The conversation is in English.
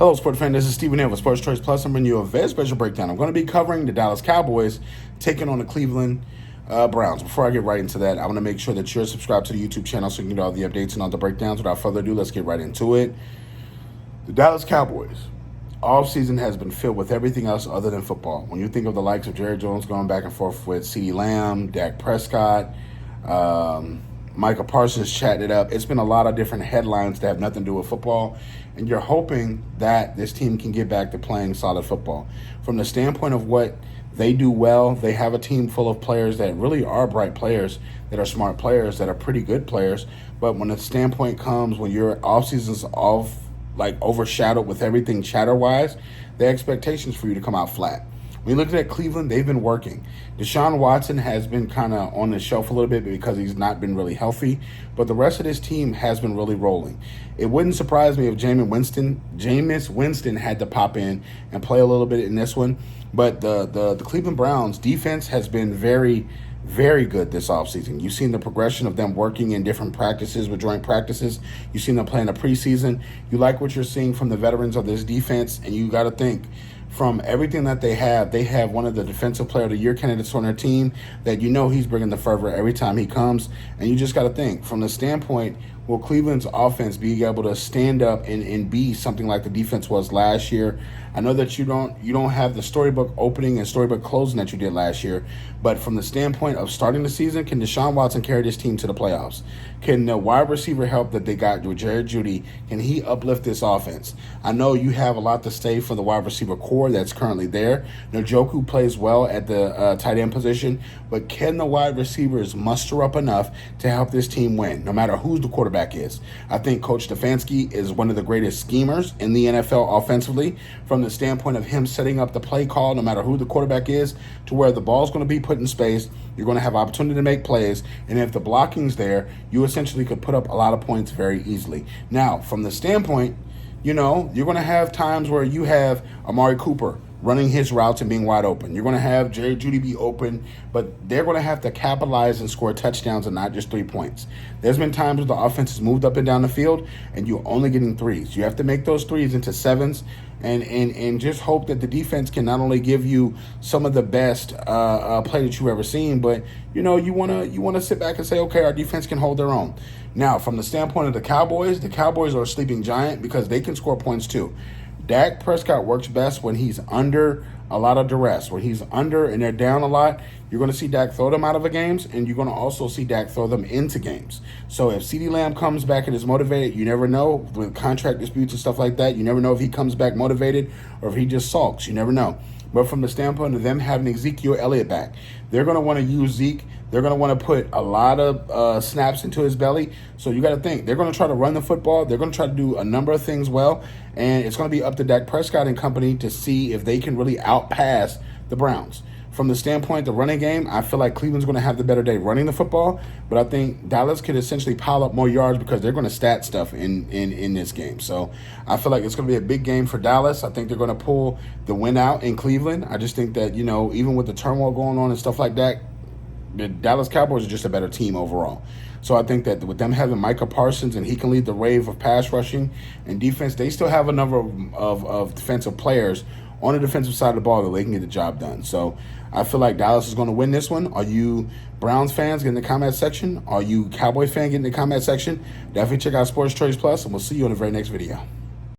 Hello, sports fan. This is Stephen here with Sports Choice Plus. I'm bringing you a very special breakdown. I'm going to be covering the Dallas Cowboys taking on the Cleveland Browns. Before I get right into that, I want to make sure that you're subscribed to the YouTube channel so you can get all the updates and all the breakdowns. Without further ado, let's get right into it. The Dallas Cowboys offseason has been filled with everything else other than football. When you think of the likes of Jerry Jones going back and forth with CeeDee Lamb, Dak Prescott, Micah Parsons chatting it up. It's been a lot of different headlines that have nothing to do with football, and you're hoping that this team can get back to playing solid football. From the standpoint of what they do well, they have a team full of players that really are bright players, that are smart players, that are pretty good players. But when the standpoint comes, when your offseason's overshadowed with everything chatter-wise, the expectations for you to come out flat. When you look at Cleveland, they've been working. Deshaun Watson has been kind of on the shelf a little bit because he's not been really healthy, but the rest of this team has been really rolling. It wouldn't surprise me if Jameis Winston had to pop in and play a little bit in this one, but the Cleveland Browns defense has been very, very good this offseason. You've seen the progression of them working in different practices with joint practices. You've seen them playing the preseason. You like what you're seeing from the veterans of this defense, and you got to think, from everything that they have one of the Defensive Player of the Year candidates on their team that you know he's bringing the fervor every time he comes. And you just got to think, from the standpoint, will Cleveland's offense be able to stand up and be something like the defense was last year? I know that you don't have the storybook opening and storybook closing that you did last year, but from the standpoint of starting the season, can Deshaun Watson carry this team to the playoffs? Can the wide receiver help that they got with Jared Jeudy, can he uplift this offense? I know you have a lot to say for the wide receiver core that's currently there. Njoku plays well at the tight end position, but can the wide receivers muster up enough to help this team win, no matter who the quarterback is? I think Coach Stefanski is one of the greatest schemers in the NFL offensively, from the standpoint of him setting up the play call, no matter who the quarterback is, to where the ball's going to be put in space. You're going to have opportunity to make plays, and if the blocking's there, you essentially could put up a lot of points very easily. Now, from the standpoint, you're going to have times where you have Amari Cooper running his routes and being wide open. You're going to have Jerry Jeudy be open, but they're going to have to capitalize and score touchdowns and not just 3 points. There's been times where the offense has moved up and down the field, and you're only getting threes. You have to make those threes into sevens, and just hope that the defense can not only give you some of the best play that you've ever seen, but you want to sit back and say, okay, our defense can hold their own. Now, from the standpoint of the Cowboys are a sleeping giant because they can score points too. Dak Prescott works best when he's under a lot of duress. When he's under and they're down a lot, you're going to see Dak throw them out of the games, and you're going to also see Dak throw them into games. So if CeeDee Lamb comes back and is motivated, you never know. With contract disputes and stuff like that, you never know if he comes back motivated or if he just sulks. You never know. But from the standpoint of them having Ezekiel Elliott back, they're going to want to use Zeke. They're going to want to put a lot of snaps into his belly. So you got to think, they're going to try to run the football. They're going to try to do a number of things well. And it's going to be up to Dak Prescott and company to see if they can really outpass the Browns. From the standpoint of the running game, I feel like Cleveland's going to have the better day running the football, but I think Dallas could essentially pile up more yards because they're going to stat stuff in this game. So I feel like it's going to be a big game for Dallas. I think they're going to pull the win out in Cleveland. I just think that, even with the turmoil going on and stuff like that, the Dallas Cowboys are just a better team overall. So I think that with them having Micah Parsons and he can lead the wave of pass rushing and defense, they still have a number of defensive players on the defensive side of the ball that they can get the job done. So I feel like Dallas is going to win this one. Are you Browns fans? Get in the comment section. Are you Cowboys fan? Get in the comment section. Definitely check out Sports Choice Plus, and we'll see you in the very next video.